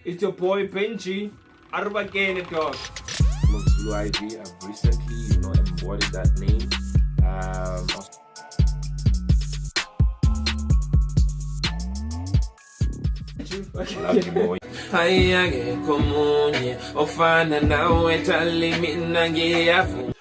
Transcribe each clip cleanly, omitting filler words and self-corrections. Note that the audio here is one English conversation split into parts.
It's your boy Benji. Arubagene dog. Zulu Ivy. I've recently, embodied that name. Love you, boy. Hayage komunye ofana nawe talimina ngiyafu.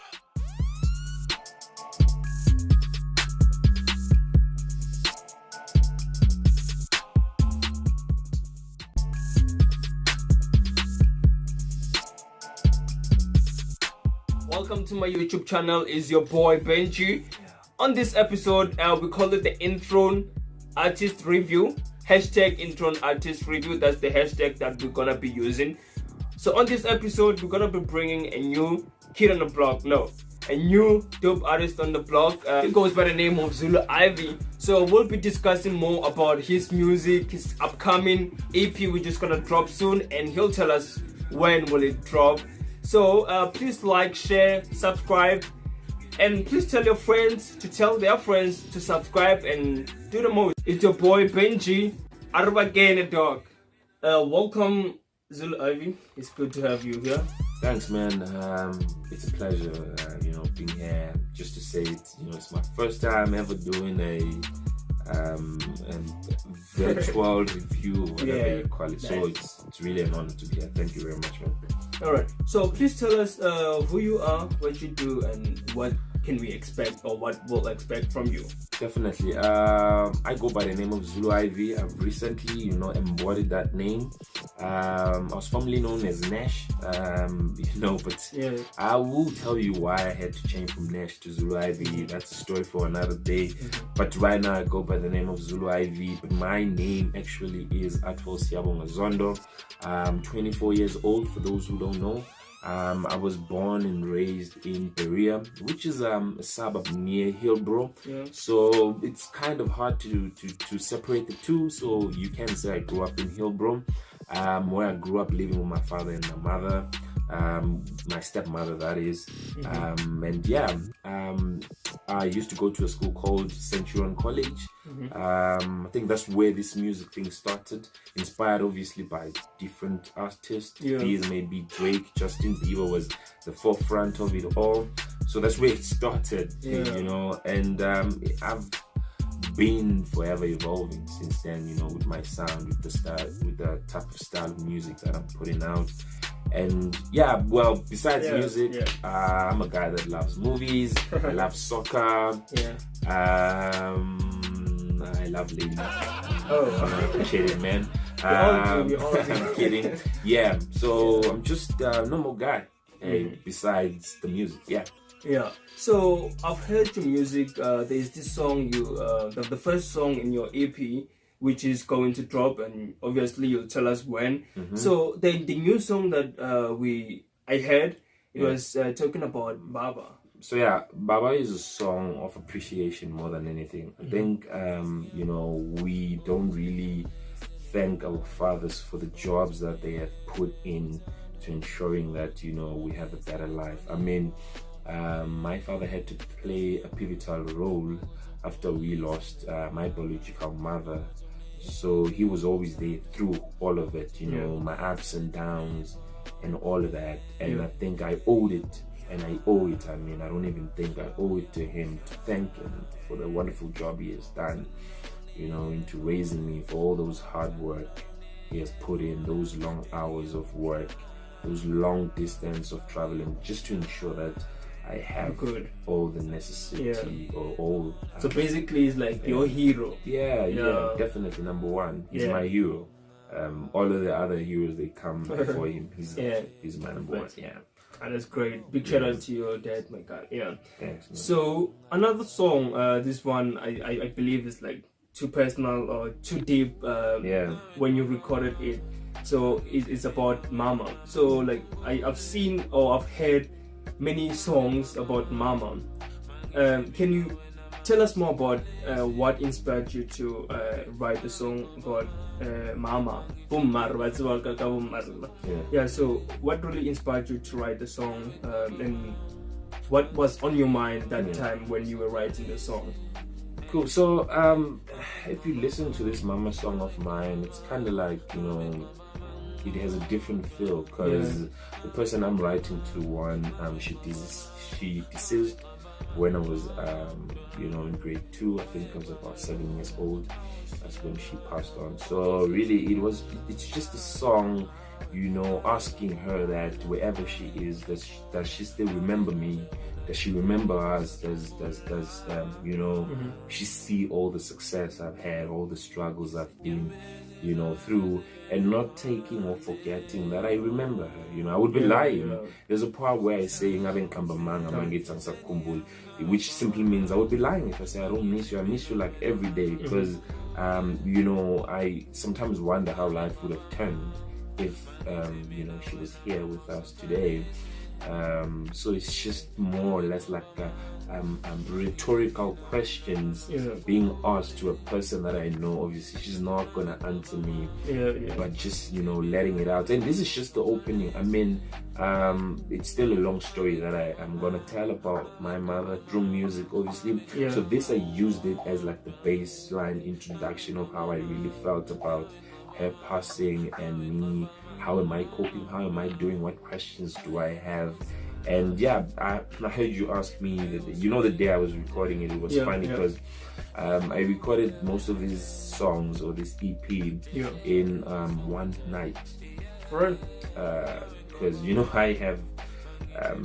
Welcome to my YouTube channel. Is your boy Benji. On this episode, we call it the intro artist review. Hashtag intro artist review. That's the hashtag that we're gonna be using. So on this episode, we're gonna be bringing a new kid on the block. No, a new dope artist on the block. He goes by the name of Zulu Ivy. So we'll be discussing more about his music, his upcoming EP, which is gonna drop soon, and he'll tell us when will it drop. So please like, share, subscribe, and please tell your friends to tell their friends to subscribe and do the most. It's your boy Benji. Arubagene dog. Welcome Zulu Ivy. It's good to have you here. Thanks, man. It's a pleasure, being here. Just to say it's my first time ever doing a virtual review, whatever you call it. Nice. So it's really an honor to be here. Thank you very much, man. Alright, so please tell us who you are, what you do, and what can we expect, or what we'll expect from you. Definitely. I go by the name of Zulu Ivy. I've recently, embodied that name. I was formerly known as Nash, but yeah. I will tell you why I had to change from Nash to Zulu Ivy. That's a story for another day. But right now I go by the name of Zulu Ivy. But my name actually is Yothando. I'm 24 years old, for those who don't know. I was born and raised in Berea, which is a suburb near Hillbrow. Yeah. So it's kind of hard to separate the two. So you can say I grew up in Hillbrow, where I grew up living with my father and my mother, my stepmother, that is. I used to go to a school called Centurion College. I think that's where this music thing started, inspired obviously by different artists. Yeah. These may be Drake, Justin Bieber was the forefront of it all. So that's where it started, and I've been forever evolving since then, with my sound, with the style, with the type of style of music that I'm putting out. And besides music, I'm a guy that loves movies. I love soccer. I love ladies. I appreciate it, man. I'm kidding. Yeah, so I'm just a normal guy. Besides the music, Yeah. So I've heard your music. There's this song the first song in your EP, which is going to drop, and obviously you'll tell us when. So the new song that I heard, it was talking about Baba. So Baba is a song of appreciation more than anything. I think we don't really thank our fathers for the jobs that they have put in to ensuring that we have a better life. I mean, my father had to play a pivotal role after we lost my biological mother. So he was always there through all of it, my ups and downs and all of that. And I think I owed it, and I owe it. I mean, I don't even think I owe it to him, to thank him for the wonderful job he has done, into raising me, for all those hard work he has put in, those long hours of work, those long distance of traveling, just to ensure that I have all the necessity or all. So basically, it's like your hero. Yeah, definitely number one. He's my hero. All of the other heroes, they come before him. He's my number one. Yeah. And that's great. Big shout out to your dad, my God. Yeah. Thanks, man. So another song, this one I believe is like too personal or too deep. When you recorded it. So it's about Mama. So like I've seen or I've heard many songs about Mama. Can you tell us more about what inspired you to write the song about Mama? So what really inspired you to write the song, and what was on your mind that time when you were writing the song? Cool. So if you listen to this Mama song of mine, it's kind of like it has a different feel because the person I'm writing to, she deceased when I was in grade 2. I think I was about 7 years old. That's when she passed on. So really it's just a song, asking her that wherever she is, does she still remember me? Does she remember us? Does she see all the success I've had, all the struggles I've been through, and not taking or forgetting that I remember her. I would be lying. There's a part where I say which simply means I would be lying if I say I don't miss you. I miss you like every day, because I sometimes wonder how life would have turned if she was here with us today. So it's just more or less like rhetorical questions being asked to a person that I know. Obviously she's not gonna answer me, but just letting it out. And this is just the opening. I mean, it's still a long story that I'm gonna tell about my mother through music, obviously. So this, I used it as like the baseline introduction of how I really felt about her passing and me. How am I coping? How am I doing? What questions do I have? And I heard you ask me the day I was recording it. It was funny because I recorded most of these songs or this EP in one night. Right. Because I have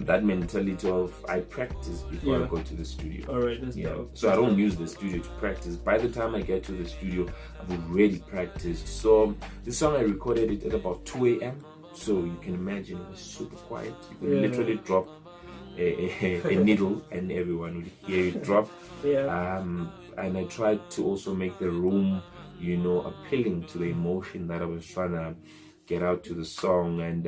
that mentality of I practice before I go to the studio. All right, that's dope. So I don't use the studio to practice. By the time I get to the studio, I've already practiced. So this song, I recorded it at about 2 a.m. So you can imagine it was super quiet. You could literally drop a needle and everyone would hear it drop. And I tried to also make the room, appealing to the emotion that I was trying to get out to the song. And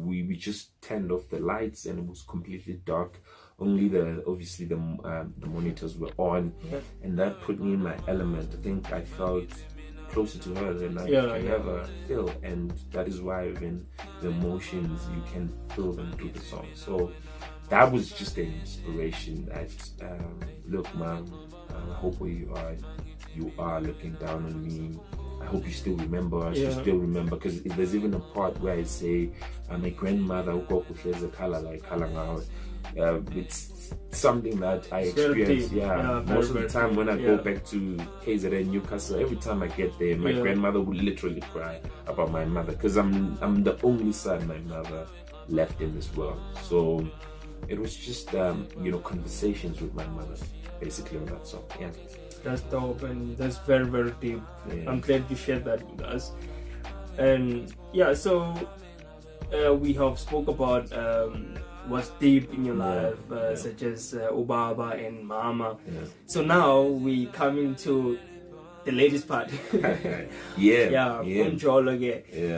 we just turned off the lights and it was completely dark. Only the monitors were on, and that put me in my element. I think I felt closer to her than I can ever feel, and that is why even the emotions, you can feel them through the song. So that was just an inspiration that look, mom, I hope where you are looking down on me. I hope you still remember us. You still remember, because there's even a part where I say my grandmother it's something that I experience. Most of the time when I go back to KZN Newcastle, every time I get there, my grandmother would literally cry about my mother, because I'm the only son my mother left in this world. So it was just conversations with my mother basically on that song. That's dope, and that's very, very deep. I'm glad you shared that with us. And so we have spoke about what's deep in your life, such as Ubaba and Mama. So now we come into the ladies part.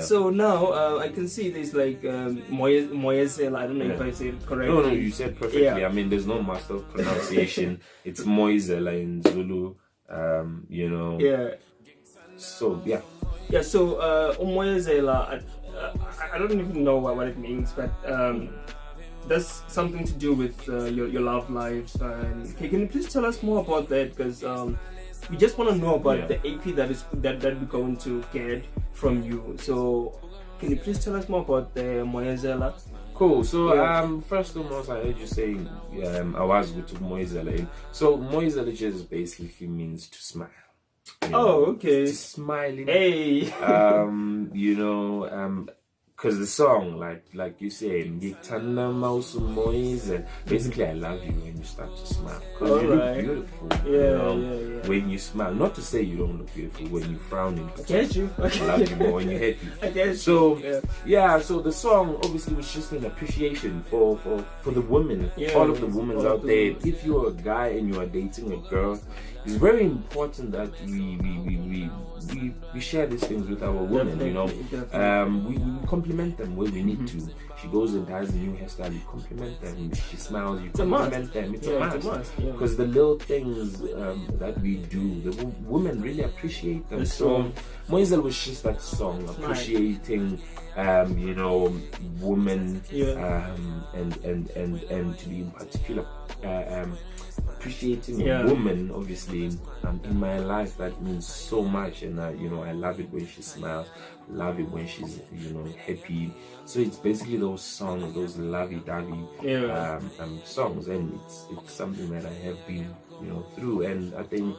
So now I can see there's like Moyesela. I don't know if I said it correctly. No, you said perfectly. I mean, there's no master of pronunciation. It's Moyesela in Zulu. So So Moyesela, I don't even know what it means, but that's something to do with your love life. And can you please tell us more about that? Because we just want to know about the AP that we're going to get from you. So can you please tell us more about the Moyesela? Cool. So first and foremost, I heard you saying I was good to Moyesela. So Moyesela just basically means to smile. Okay. Smiling. Hey. Because the song, like you say, Yothando Moyesela, basically I love you when you start to smile. Because you look beautiful. When you smile. Not to say you don't look beautiful when you frown. I get you. I love you more when you're happy. I get so, so the song obviously was just an appreciation for the women, all of the women out there. If you're a guy and you are dating a girl, it's very important that we share these things with our women. We compliment them where we need to. She goes and has a new hairstyle, you compliment them. She smiles, you compliment them. It's a must. Because the little things that we do, the women really appreciate them. So Moyesela was just that song, appreciating you know, women, Yeah. and to be in particular, appreciating Yeah. a woman, obviously, in my life, that means so much. And you know, I love it when she smiles, love it when she's, you know, happy. So it's basically those songs, those lovey-dovey Yeah. songs, and it's something that I have been, you know, through, and I think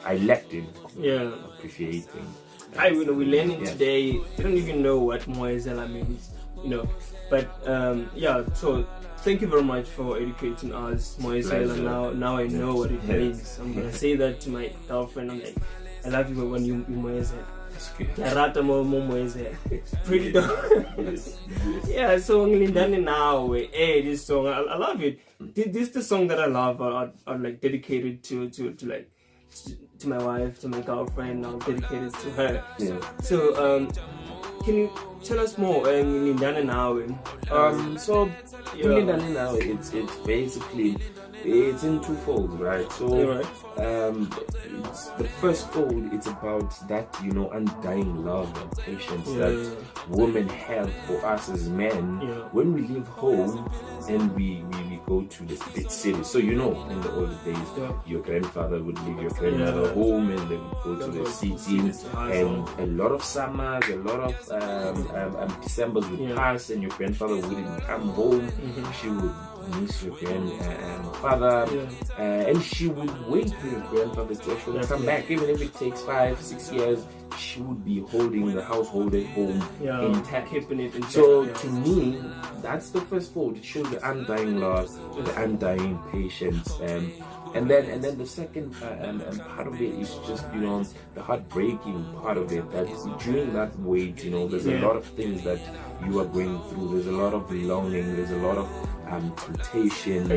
I lacked in appreciating. I know we're learning Yeah. today. They don't even know what Moezela means, you know. But yeah, so thank you very much for educating us, Moezela. Pleasure. Now I know what it Yeah. means. I'm gonna say that to my girlfriend. I'm like, I love you when you Moezela. It's good. Yarata mo Moezela. Pretty dope. Yes. Yeah, so Lindani now, hey, this song I love it. This is the song that I love. I like dedicated to like to my wife, to my girlfriend. I'm dedicated to her. Yeah. So can you tell us more? Lindani now. So Yeah. Lindani now, it's basically, it's in twofold, right? So Yeah, right. it's the first fold, it's about that, you know, undying love and patience that women have for us as men when we leave home and we go to the big city. So you know, in the older days, your grandfather would leave your grandmother home and they would go to the city, and a lot of summers, a lot of Decembers would pass and your grandfather wouldn't come home. She would miss your grandfather, and she would wait for your grandfather to actually come back, even if it takes 5-6 years. She would be holding the household at home intact. Keeping it intact. So to me, that's the first fold. It shows the undying love, the undying patience, and then the second part of it is just, you know, the heartbreaking part of it. That during that wait, you know, there's a lot of things that you are going through. There's a lot of longing. There's a lot of temptation.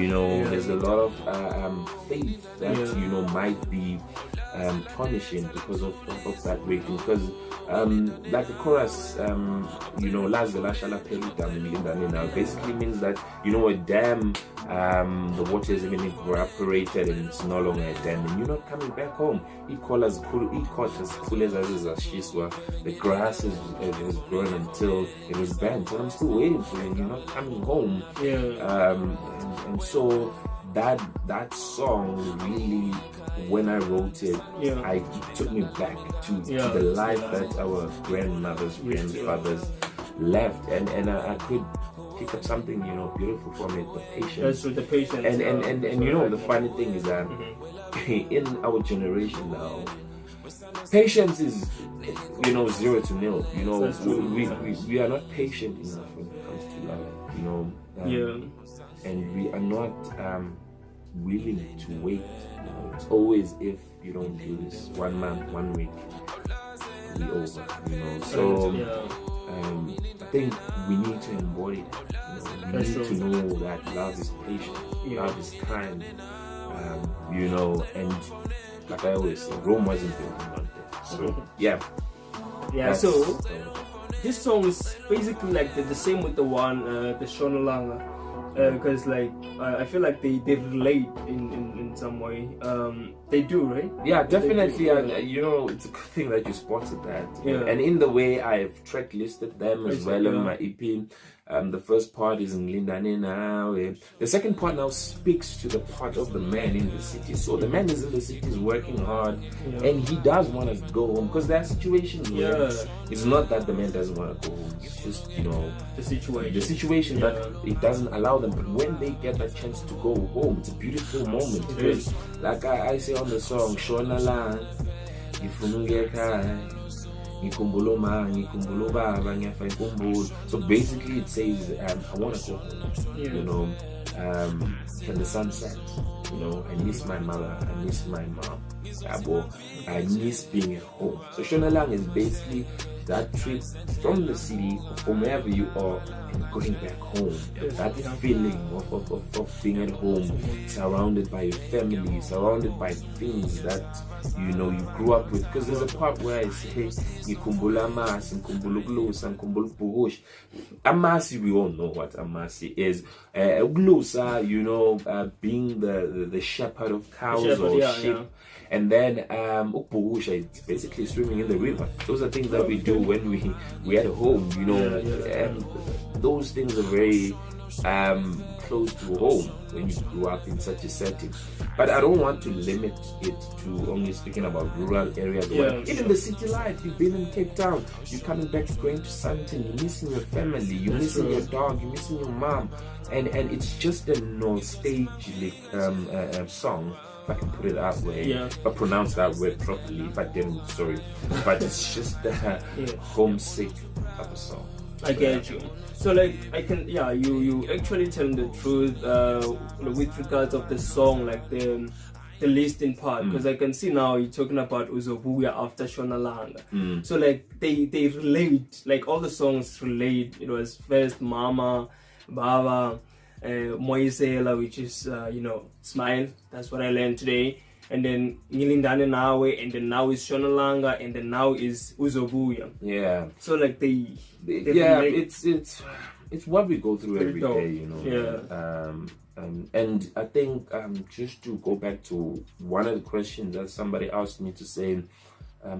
You know, there's a lot of faith that you know might be tarnishing because of that waiting. Because like the chorus, you know, basically means that, you know, a dam, the water is even evaporated and it's no longer a dam, and you're not coming back home. The grass has grown until it was bent, and I'm still waiting for you, and you're not coming home. And so that song really, when I wrote it, it took me back to the life that our grandmothers, grandfathers left, and I could pick up something, you know, beautiful from it, the patience. That's the patience. And you know, the funny thing is that in our generation now, patience is, you know, 0 to 0. You know, we are not patient enough when it comes to love. You know, and we are not willing to wait. You know, it's always, if you don't do this 1 month, 1 week, we over. You know, so I think we need to embody that. You know, we need to know that love is patient, love is kind. You know, and like I always say, Rome wasn't built in one day. So so this song is basically like the same with the one, the Shona Langa, because like I feel like they relate in some way. They do, right? Yeah, definitely. And you know, it's a good thing that you spotted that. And in the way I've track listed them as well on my EP. The first part is in Lindane now. The second part now speaks to the part of the man in the city. So the man is in the city, is working hard, and he does want to go home, because there are situations where it's not that the man doesn't want to go home. It's just, you know, the situation that it doesn't allow them. But when they get that chance to go home, it's a beautiful moment. Because, like I say on the song, Shona la, so basically it says, I want to go home. You know, can the sun set? You know, I miss my mother, I miss my mom, I miss being at home. So Shonalang is basically that trip from the city, from wherever you are, and going back home. That feeling of being at home, surrounded by your family, surrounded by things that, you know, you grew up with. Because there's a part where I say, ngikhumbula amasi, ngikhumbula ukulusa, ngikhumbula ukubhukusha. Amasi, we all know what amasi is. Ukulusa, you know, being the shepherd of cows or sheep. And then ukubhukusha, it's basically swimming in the river. Those are things that we do to when we had a home, you know, and those things are very close to home when you grew up in such a setting. But I don't want to limit it to only speaking about rural areas. Even the city life, you've been in Cape Town, you're coming back, going to Sandton, you're missing your family, you're missing your dog, you're missing your mom, and it's just a nostalgic song, if I can put it that way, if I pronounce that word properly. If I didn't, sorry, but it's just a homesick type of song. I get you. So like I can, you actually telling the truth with regards of the song, like the listening part, because I can see now you're talking about Uzobuya after Shona Langa. So like they relate, like all the songs relate. It was first Mama, Baba, Moisela, which is smile. That's what I learned today. And then Nilindane Nawe, and then now is Shona Langa, and then now is Uzobuya. Yeah. So like they it's what we go through every day, you know. And I think just to go back to one of the questions that somebody asked me to say,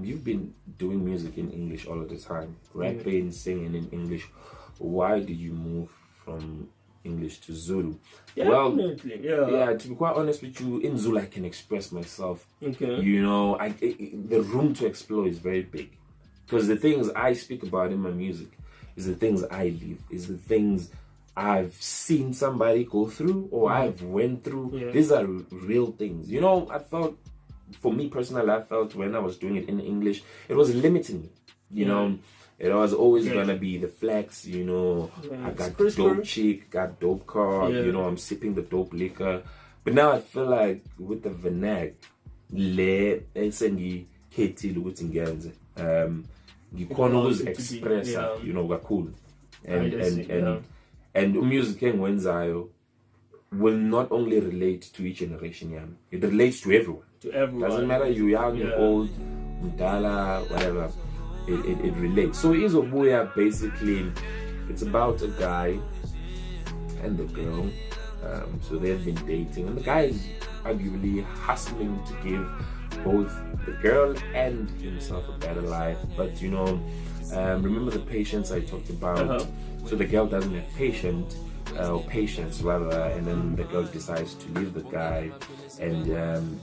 you've been doing music in English all of the time, rapping, singing in English. Why did you move from English to Zulu? Well, to be quite honest with you, in Zulu I can express myself. You know, the room to explore is very big, because the things I speak about in my music is the things I live, is the things I've seen somebody go through or I've went through. These are real things. You know, I felt, for me personally, I felt when I was doing it in English, it was limiting me. You know, it was always gonna be the flex, you know. I got dope chick, got dope car, you know, I'm sipping the dope liquor. But now I feel like with the Vanag, express, you know, cool. And music wenzayo will not only relate to each generation, it relates to everyone. Doesn't matter you young, you old, mudala, whatever. It relates. So Izobuya, basically, it's about a guy and a girl. So they've been dating, and the guy is arguably hustling to give both the girl and himself a better life. But you know, remember the patience I talked about. So the girl doesn't have patience rather, and then the girl decides to leave the guy, and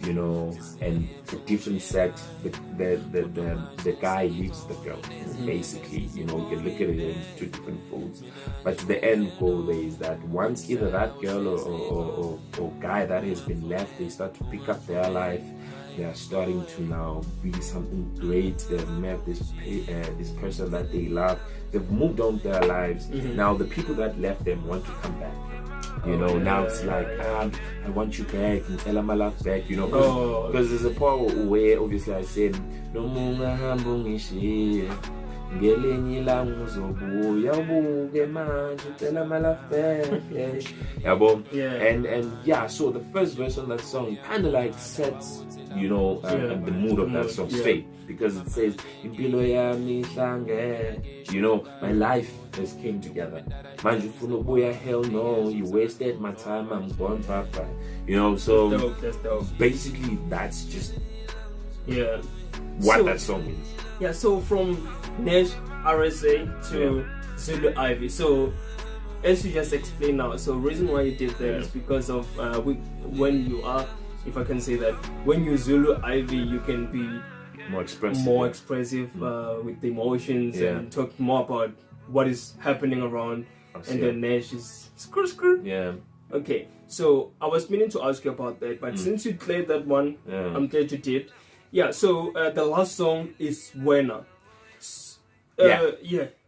you know, and the different set, the guy leaves the girl. Basically, you know, you can look at it in two different folds, but the end goal there is that once either that girl or guy that has been left, they start to pick up their life. They are starting to now be something great. They've met this person that they love. They've moved on their lives. Now the people that left them want to come back. You know, now it's like, I want you back, and tell my love back, you know, because there's a part where obviously I said, no and so the first verse on that song kind of like sets, you know, the mood of that song straight, because it says, you know, my life just came together. Hell no, you wasted my time, I'm gone, papa. You know, so that's dope. Basically that's just what that song is. Yeah, so from Nash RSA to Zulu Ivy. So as you just explained now, so reason why you did that is because of when you are, if I can say that, when you Zulu Ivy, you can be more expressive with the emotions and talk more about what is happening around. And then Nash is screw. Yeah. Okay, so I was meaning to ask you about that, but since you played that one, I'm glad you did. Yeah, so the last song is Wena.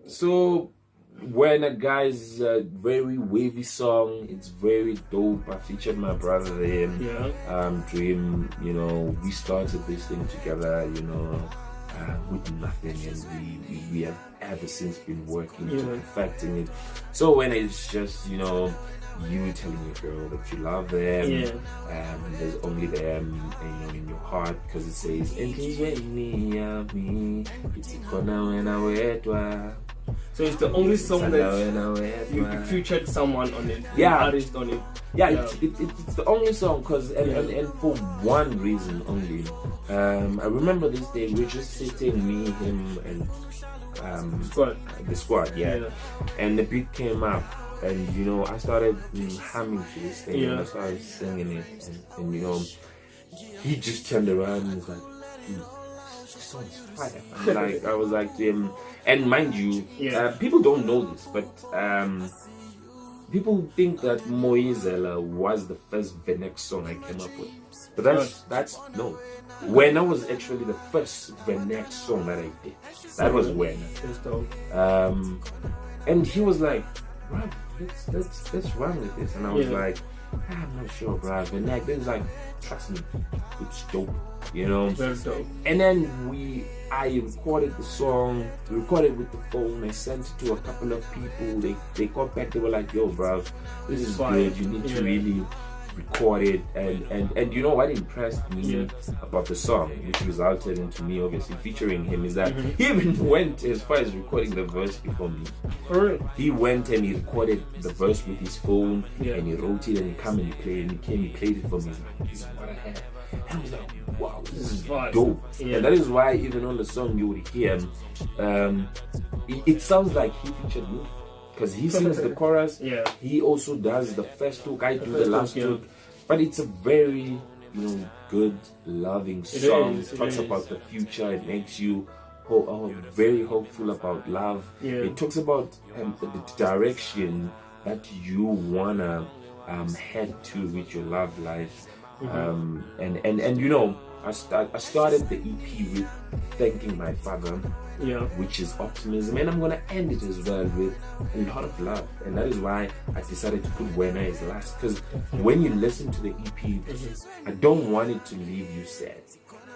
So Wena, guys, very wavy song. It's very dope. I featured my brother there. Dream, you know, we started this thing together, you know, with nothing, and we have ever since been working to perfecting it. So when it's just, you know, you telling your girl that you love them, there's only them, you know, in your heart, because it says, so it's the only song that you featured someone on it, artist on it. It's the only song, because and for one reason only. I remember this day, we're just sitting, me, him, and Squad. the squad, Yeah. and the beat came up, and you know I started humming to this thing, and I Yeah. started singing it, and you know he just turned around and was like, "Dude, this song's fire." I was like to him, and mind you, Yeah. people don't know this, but people think that Moizela was the first Venex song I came up with, but that's no. When I was actually the first Venex song that I did, that was when. That's dope. And he was like, "Bruh, let's run with this," and I was Yeah. like, "I'm not sure, bruh." Venex, then he's like, "Trust me, it's dope," you know. Very dope. And then I recorded the song, recorded with the phone, I sent it to a couple of people, they got back, they were like, "Yo, bruv, this is Fine. good, you need to really record it," and you know what impressed me about the song, which resulted into me obviously featuring him, is that he even went as far as recording the verse before me. For real. He went and he recorded the verse with his phone, Yeah. and he wrote it, and he came and he played, and he played it for me. He's like, "This is what I had." And I was like, "Wow, this is Fine. dope." Yeah. And that is why even on the song you would hear, it sounds like he featured me, because he sings the chorus. Yeah. He also does the first hook. I do the first last hook, yeah. hook. But it's a very, good, loving song. is, It talks about the future. It makes you very hopeful about love. Yeah. It talks about the direction that you wanna head to with your love life. And you know, I started the EP with thanking my father, Yeah. which is optimism, and I'm gonna end it as well with a lot of love, and that is why I decided to put Wena as last, because when you listen to the EP, I don't want it to leave you sad,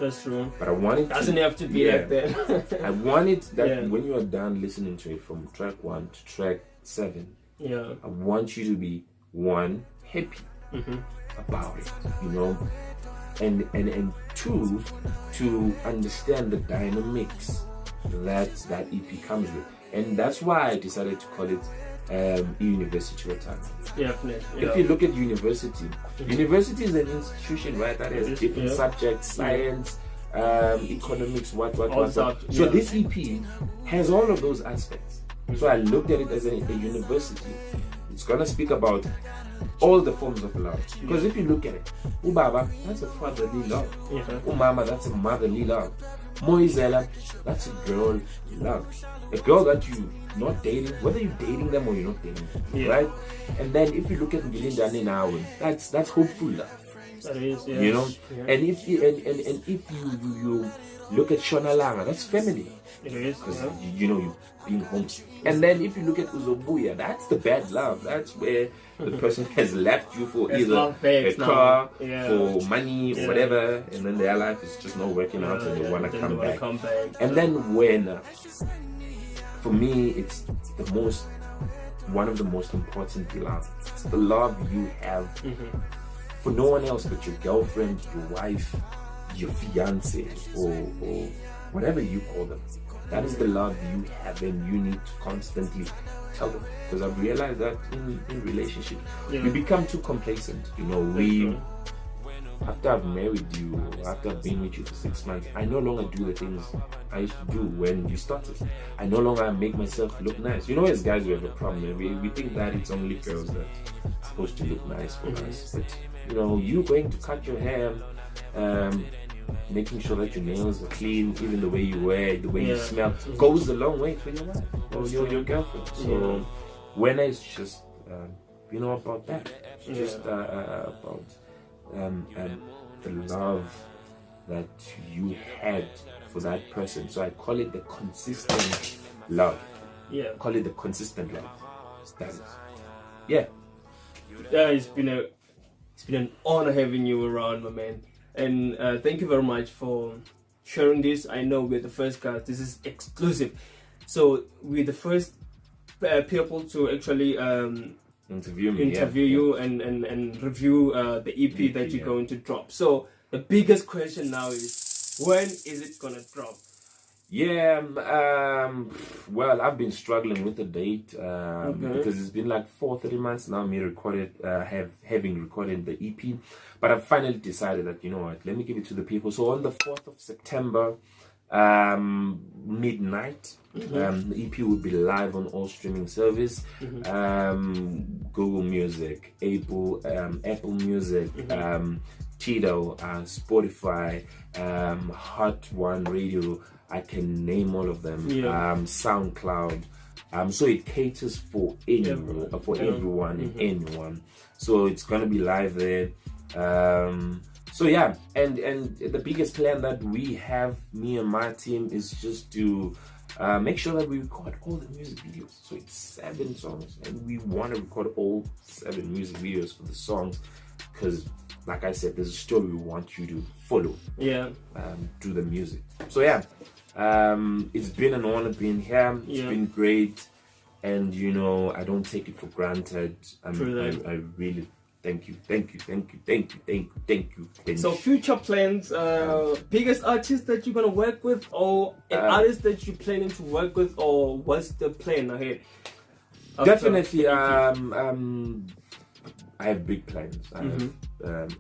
That's true. but I want it Doesn't to, have to be like that. I want it that Yeah. when you are done listening to it from track 1 to track 7, Yeah. I want you to be happy about it, and two, to understand the dynamics that EP comes with, and that's why I decided to call it Iyunivesithi Yothando. Definitely. If you look at university is an institution, right, that has different subjects, science, economics, what. So this EP has all of those aspects. So I looked at it as a university. It's gonna speak about all the forms of love. Because if you look at it, Ubaba, that's a fatherly love. Umama, that's a motherly love. Moizela, that's a girl love. A girl that you not dating, whether you're dating them or you're not dating them, right? And then if you look at Ngilindane now, that's hopeful love. That is, yeah. And if you and if you look at Shona Langa, that's family. It is, Because you're being homesick. And then if you look at Uzobuya, that's the bad love. That's where the person has left you for either a car, for money, or whatever, and then their life is just not working out and they want to come back. And then when, for me, it's one of the most important love. It's the love you have for no one else but your girlfriend, your wife, your fiance, or whatever you call them. That is the love you have, and you need to constantly tell them. Because I've realized that in relationships, we become too complacent. After I've married you, or after I've been with you for 6 months, I no longer do the things I used to do when you started. I no longer make myself look nice. As guys, we have a problem. We think that it's only girls that are supposed to look nice for us. But you going to cut your hair, making sure that your nails are clean, even the way you wear, the way you smell, goes a long way for your wife or your girlfriend. So when it's just about that, just about the love that you had for that person. So I call it the consistent love. Yeah. Call it the consistent love. That's it. Yeah. It's been an honor having you around, my man. And thank you very much for sharing this. I know we're the first guys. This is exclusive. So we're the first people to actually interview you and review the EP that you're going to drop. So the biggest question now is, when is it gonna drop? Yeah, well, I've been struggling with the date because it's been like 3 months now me having recorded the EP, but I've finally decided that, let me give it to the people. So on the 4th of September, midnight. The EP will be live on all streaming service, Google Music, Apple Music, Tidal, Spotify, Hot One Radio. I can name all of them. SoundCloud. So it caters for everyone and anyone. So it's gonna be live there. So yeah, and the biggest plan that we have, me and my team, is just to make sure that we record all the music videos. So it's 7 songs, and we want to record all 7 music videos for the songs, because like I said, there's a story we want you to follow. Do the music. So yeah, it's been an honor being here. It's been great, and you know, I don't take it for granted. I really thank you. So future plans, biggest artist that you're gonna work with, or an artist that you're planning to work with, or what's the plan ahead? Definitely, I have big plans. I have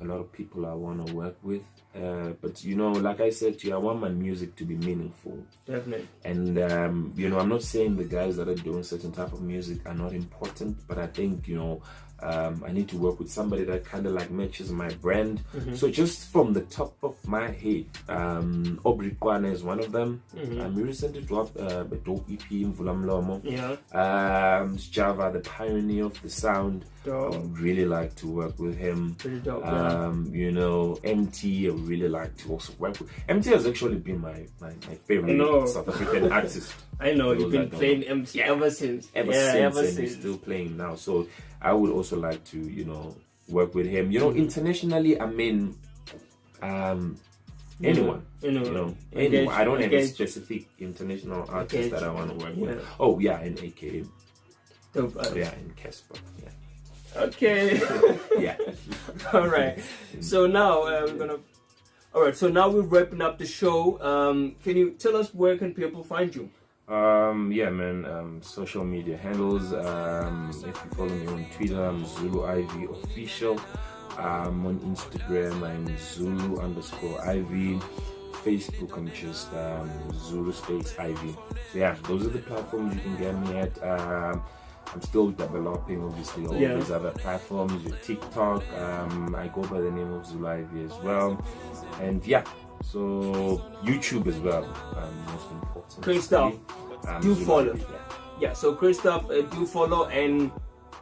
a lot of people I want to work with, but you know, like I said to you, I want my music to be meaningful. Definitely. And you know, I'm not saying the guys that are doing certain type of music are not important, but I think, you know, I need to work with somebody that kind of like matches my brand. So just from the top of my head, Aubrey Kwana is one of them. We recently dropped a dope EP in Vulamlomo. Java, the pioneer of the sound. I would really like to work with him. Pretty dope, you know, MT, I would really like to also work with. MT has actually been my favorite South African artist. I know, you've been playing MT ever since. Ever since. He's still playing now. So I would also like to, you know, work with him. You know, internationally, I mean, anyone. You know, anyone. I don't have a specific international artist that I want to work with. Oh yeah, and AKA. Dope. Yeah, and Casper. Yeah. Okay. Yeah. All right. So now we're gonna. All right. So now we're wrapping up the show. Can you tell us where can people find you? Yeah, man. Social media handles. If you follow me on Twitter, I'm Zulu IV Official. On Instagram, I'm Zulu_IV. Facebook, I'm just Zulu Space IV. So yeah, those are the platforms you can get me at. I'm still developing, obviously, all these other platforms. Your TikTok, I go by the name of Zulu IV as well. And yeah, so YouTube as well, most important. Great stuff. Do follow. Yeah, so great stuff. Do follow. And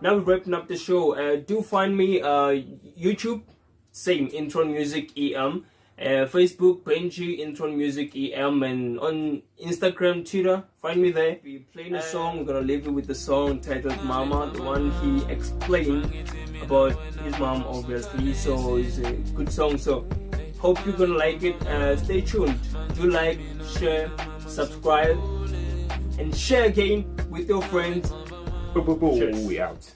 now we're wrapping up the show. Do find me YouTube, same Intron Music EM. Facebook, Benji, Intron Music EM, and on Instagram, Twitter, find me there. We're playing a song. We're gonna leave you with the song titled Mama, the one he explained about his mom, obviously. So it's a good song. So hope you're gonna like it. Stay tuned. Do like, share, subscribe, and share again with your friends. Cheers. We out.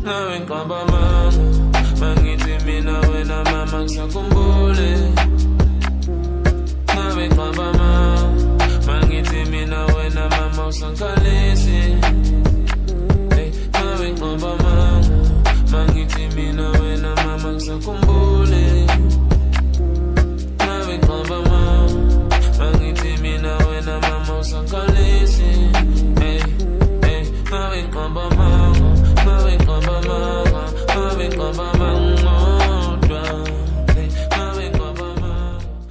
Nawe ngihamba mama, mangithi mina wena mama ngisakhumbule. Nawe ngihamba mama, mangithi mina wena mama usangikhalisi.